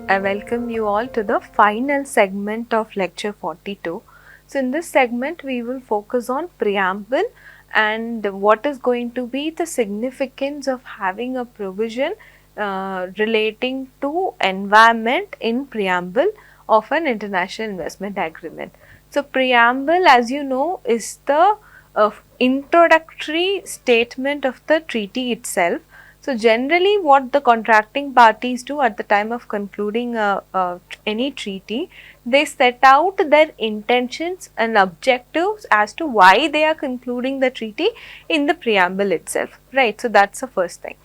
I welcome you all to the final segment of lecture 42. So, in this segment, we will focus on preamble and what is going to be the significance of having a provision relating to environment in preamble of an international investment agreement. So, preamble, as you know, is the introductory statement of the treaty itself. So, generally what the contracting parties do at the time of concluding any treaty, they set out their intentions and objectives as to why they are concluding the treaty in the preamble itself, right. So, that is the first thing.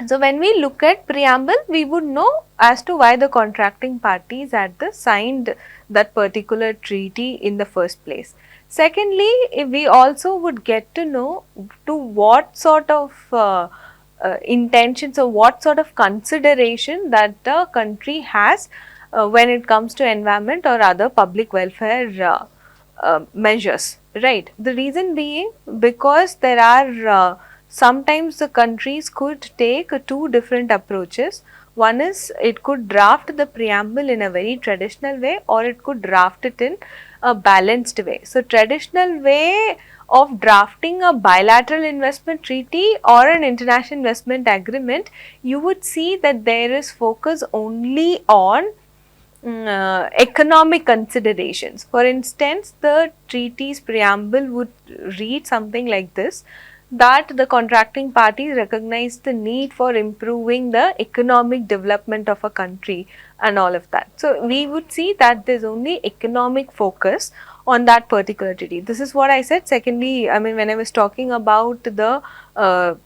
So, when we look at preamble, we would know as to why the contracting parties had signed that particular treaty in the first place. Secondly, we also would get to know to what sort of intentions or what sort of consideration that the country has when it comes to environment or other public welfare measures, right. The reason being because there are sometimes the countries could take two different approaches. One is it could draft the preamble in a very traditional way or it could draft it in a balanced way. So, traditional way of drafting a bilateral investment treaty or an international investment agreement, you would see that there is focus only on economic considerations. For instance, the treaty's preamble would read something like this, that the contracting parties recognize the need for improving the economic development of a country and all of that. So, we would see that there is only economic focus on that particular treaty. This is what I said. Secondly, I mean when I was talking about the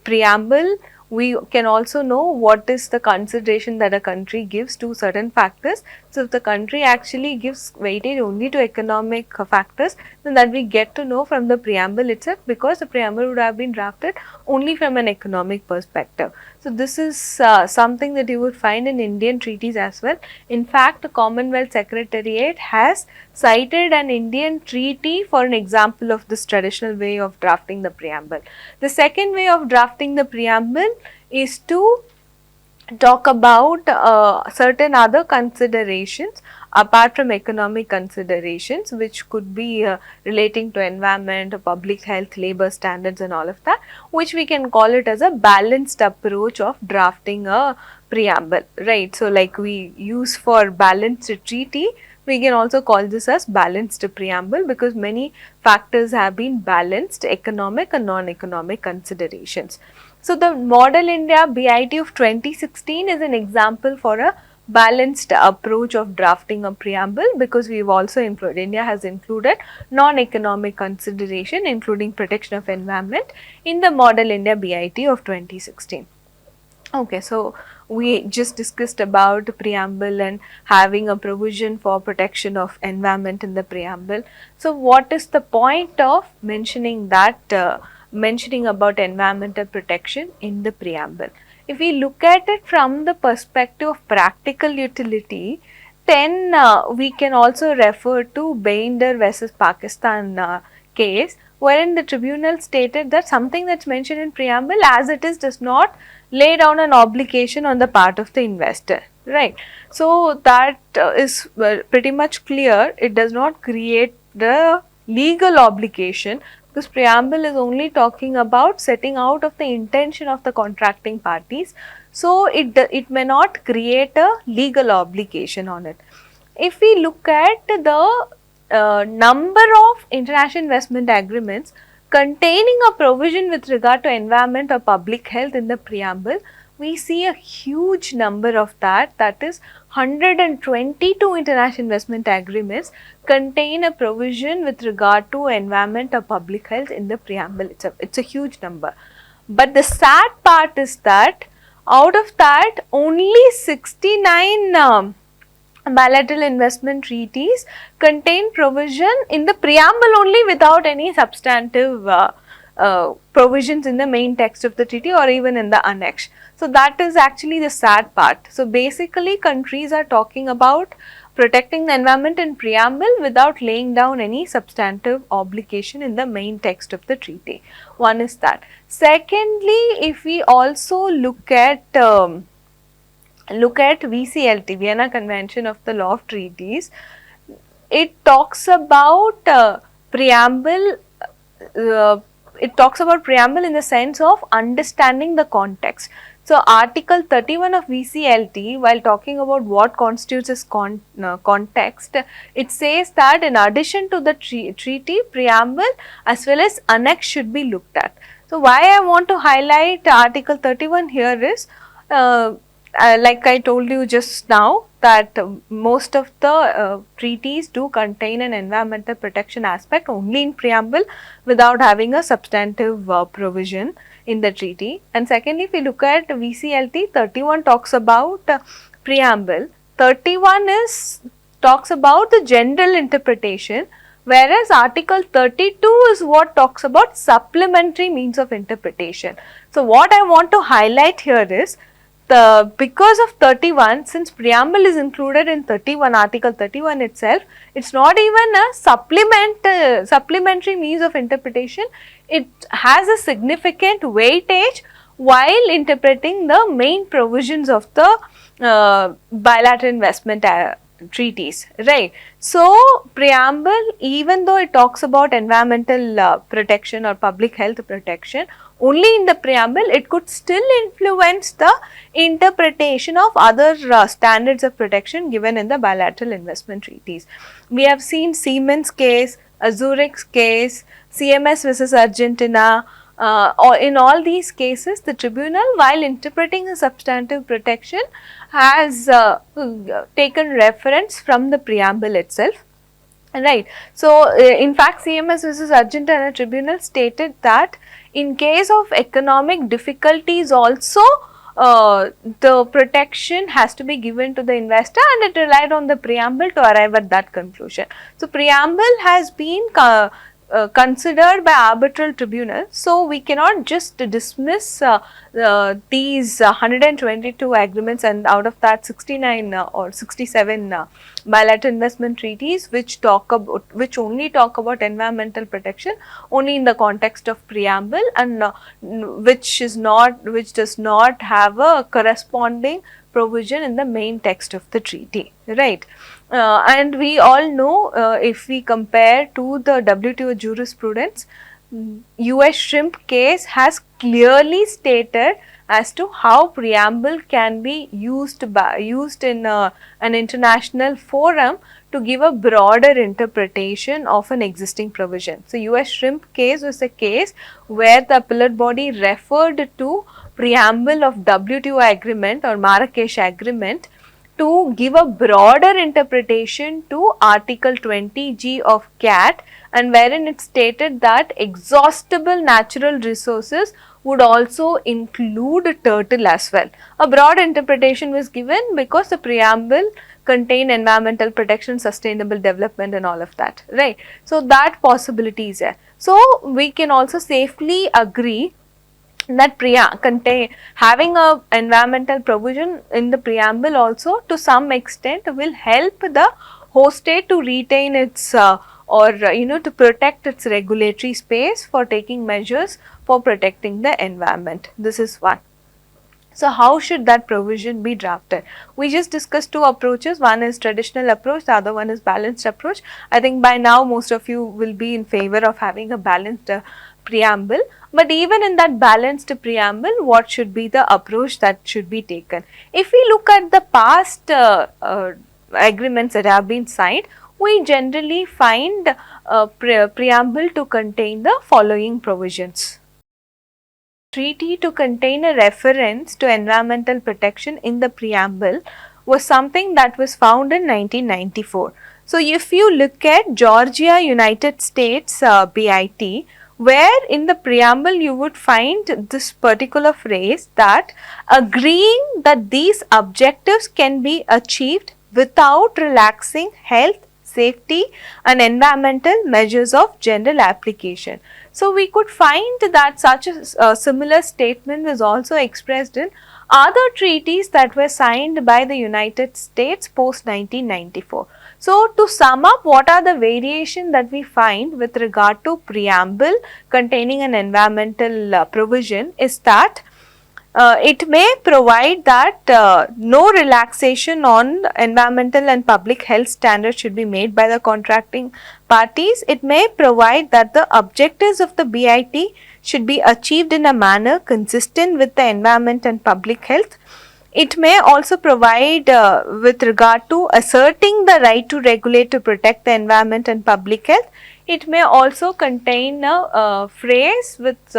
preamble, we can also know what is the consideration that a country gives to certain factors. So, if the country actually gives weightage only to economic factors, then that we get to know from the preamble itself, because the preamble would have been drafted only from an economic perspective. So, this is something that you would find in Indian treaties as well. In fact, the Commonwealth Secretariat has cited an Indian treaty for an example of this traditional way of drafting the preamble. The second way of drafting the preamble is to talk about certain other considerations apart from economic considerations, which could be relating to environment, public health, labor standards and all of that, which we can call it as a balanced approach of drafting a preamble, right. So, like we use for balanced treaty, we can also call this as balanced preamble, because many factors have been balanced, economic and non-economic considerations. So, the Model India BIT of 2016 is an example for a balanced approach of drafting a preamble, because we have also included, India has included non-economic consideration including protection of environment in the Model India BIT of 2016. Okay, so we just discussed about the preamble and having a provision for protection of environment in the preamble. So, what is the point of mentioning that, mentioning about environmental protection in the preamble? If we look at it from the perspective of practical utility, then we can also refer to Binder versus Pakistan case, wherein the tribunal stated that something that is mentioned in preamble as it is does not lay down an obligation on the part of the investor, right. So, that is pretty much clear. It does not create the legal obligation, because preamble is only talking about setting out of the intention of the contracting parties. So, it may not create a legal obligation on it. If we look at the number of international investment agreements containing a provision with regard to environment or public health in the preamble, we see a huge number of that is 122 international investment agreements contain a provision with regard to environment or public health in the preamble itself. It's a huge number. But the sad part is that out of that, only 69 bilateral investment treaties contain provision in the preamble only without any substantive provisions in the main text of the treaty or even in the annex. So, that is actually the sad part. So, basically countries are talking about protecting the environment in preamble without laying down any substantive obligation in the main text of the treaty. One is that. Secondly, if we also look at look at VCLT, Vienna Convention of the Law of Treaties, it talks about preamble. Uh, it talks about preamble in the sense of understanding the context. So, Article 31 of VCLT, while talking about what constitutes as context, it says that in addition to the treaty, preamble as well as annex should be looked at. So, why I want to highlight Article 31 here is, like I told you just now, that most of the treaties do contain an environmental protection aspect only in preamble without having a substantive provision in the treaty. And secondly, if we look at VCLT, 31 talks about preamble, 31 talks about the general interpretation, whereas Article 32 is what talks about supplementary means of interpretation. So, what I want to highlight here is, because of 31, since preamble is included in 31, Article 31 itself, it's not even a supplementary means of interpretation. It has a significant weightage while interpreting the main provisions of the bilateral investment treaties, right. So, preamble, even though it talks about environmental protection or public health protection, only in the preamble, it could still influence the interpretation of other standards of protection given in the bilateral investment treaties. We have seen Siemens case, Zurich's case, CMS versus Argentina. In all these cases, the tribunal, while interpreting a substantive protection, has taken reference from the preamble itself. Right. So, in fact, CMS versus Argentina tribunal stated that in case of economic difficulties also, the protection has to be given to the investor, and it relied on the preamble to arrive at that conclusion. So, preamble has been considered by arbitral tribunal. So, we cannot just dismiss these 122 agreements, and out of that 69 or 67 bilateral investment treaties which only talk about environmental protection only in the context of preamble, and which does not have a corresponding provision in the main text of the treaty, right. And we all know, if we compare to the WTO jurisprudence, US shrimp case has clearly stated as to how preamble can be used in an international forum to give a broader interpretation of an existing provision. So, US shrimp case was a case where the appellate body referred to preamble of WTO agreement or Marrakesh agreement to give a broader interpretation to Article 20G of CAT, and wherein it stated that exhaustible natural resources would also include turtle as well. A broad interpretation was given because the preamble contained environmental protection, sustainable development and all of that, right. So, that possibility is there. So, we can also safely agree that having a environmental provision in the preamble also to some extent will help the host state to retain its to protect its regulatory space for taking measures for protecting the environment. This is one. So, how should that provision be drafted? We just discussed two approaches. One is traditional approach, the other one is balanced approach. I think by now most of you will be in favor of having a balanced preamble. But even in that balanced preamble, what should be the approach that should be taken? If we look at the past agreements that have been signed, we generally find preamble to contain the following provisions. Treaty to contain a reference to environmental protection in the preamble was something that was found in 1994. So, if you look at Georgia United States BIT, where in the preamble you would find this particular phrase that agreeing that these objectives can be achieved without relaxing health, safety and environmental measures of general application. So, we could find that such a similar statement was also expressed in other treaties that were signed by the United States post 1994. So, to sum up, what are the variations that we find with regard to preamble containing an environmental provision is that it may provide that no relaxation on environmental and public health standards should be made by the contracting parties. It may provide that the objectives of the BIT should be achieved in a manner consistent with the environment and public health. It may also provide with regard to asserting the right to regulate to protect the environment and public health. It may also contain a phrase with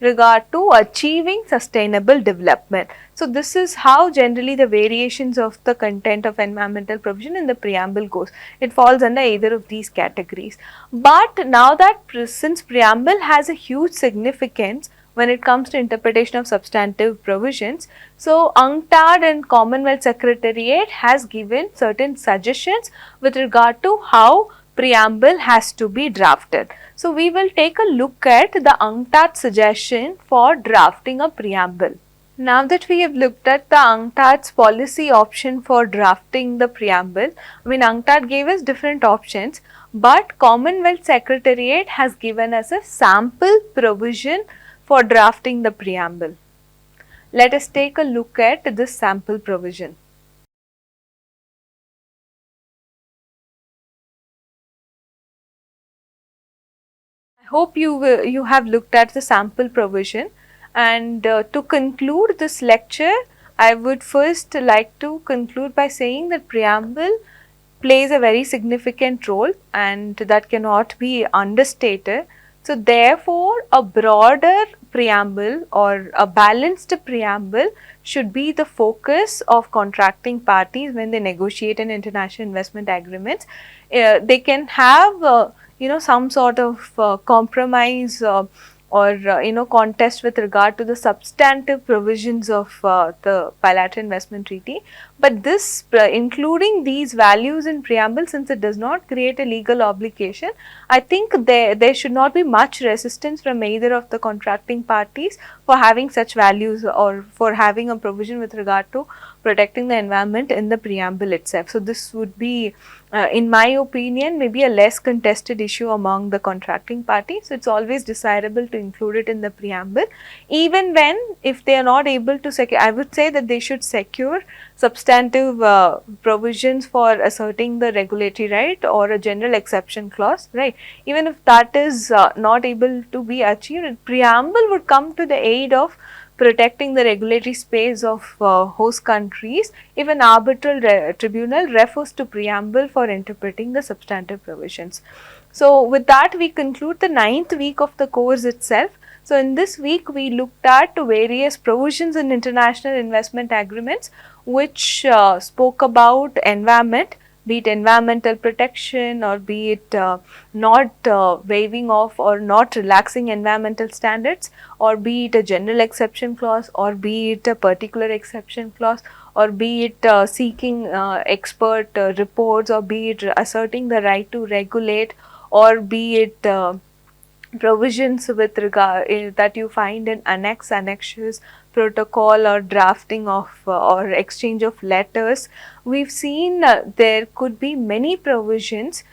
regard to achieving sustainable development. So, this is how generally the variations of the content of environmental provision in the preamble goes. It falls under either of these categories. But now that since preamble has a huge significance when it comes to interpretation of substantive provisions, so UNCTAD and Commonwealth Secretariat has given certain suggestions with regard to how preamble has to be drafted. So, we will take a look at the UNCTAD suggestion for drafting a preamble. Now that we have looked at the UNCTAD's policy option for drafting the preamble, UNCTAD gave us different options, but Commonwealth Secretariat has given us a sample provision for drafting the preamble. Let us take a look at this sample provision. I hope you have looked at the sample provision, and to conclude this lecture, I would first like to conclude by saying that preamble plays a very significant role and that cannot be understated. So, therefore, a broader preamble or a balanced preamble should be the focus of contracting parties when they negotiate an international investment agreements. They can have some sort of compromise or contest with regard to the substantive provisions of the bilateral investment treaty, but this including these values in preamble, since it does not create a legal obligation, I think there should not be much resistance from either of the contracting parties for having such values or for having a provision with regard to protecting the environment in the preamble itself. So, this would be in my opinion maybe a less contested issue among the contracting parties. So, it is always desirable to include it in the preamble, even when if they are not able to secure, I would say that they should secure substantive provisions for asserting the regulatory right or a general exception clause, right. Even if that is not able to be achieved, preamble would come to the aid of protecting the regulatory space of host countries if an arbitral tribunal refers to preamble for interpreting the substantive provisions. So, with that we conclude the 9th week of the course itself. So, in this week we looked at various provisions in international investment agreements which spoke about environment, be it environmental protection or be it not waiving off or not relaxing environmental standards, or be it a general exception clause, or be it a particular exception clause, or be it seeking expert reports, or be it asserting the right to regulate, or be it provisions with regard that you find in annexes, protocol or drafting of or exchange of letters. We've seen there could be many provisions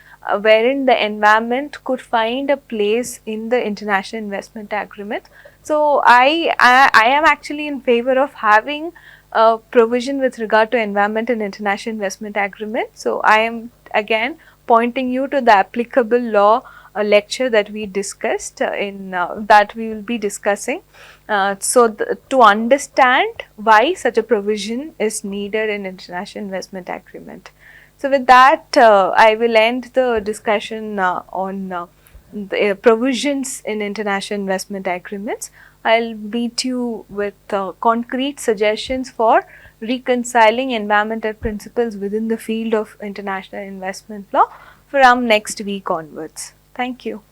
wherein the environment could find a place in the international investment agreement. So, I am actually in favor of having a provision with regard to environment and international investment agreement. So, I am again pointing you to the applicable law lecture that we discussed in that we will be discussing. To understand why such a provision is needed in international investment agreement. So, with that I will end the discussion on the provisions in international investment agreements. I will meet you with concrete suggestions for reconciling environmental principles within the field of international investment law from next week onwards. Thank you.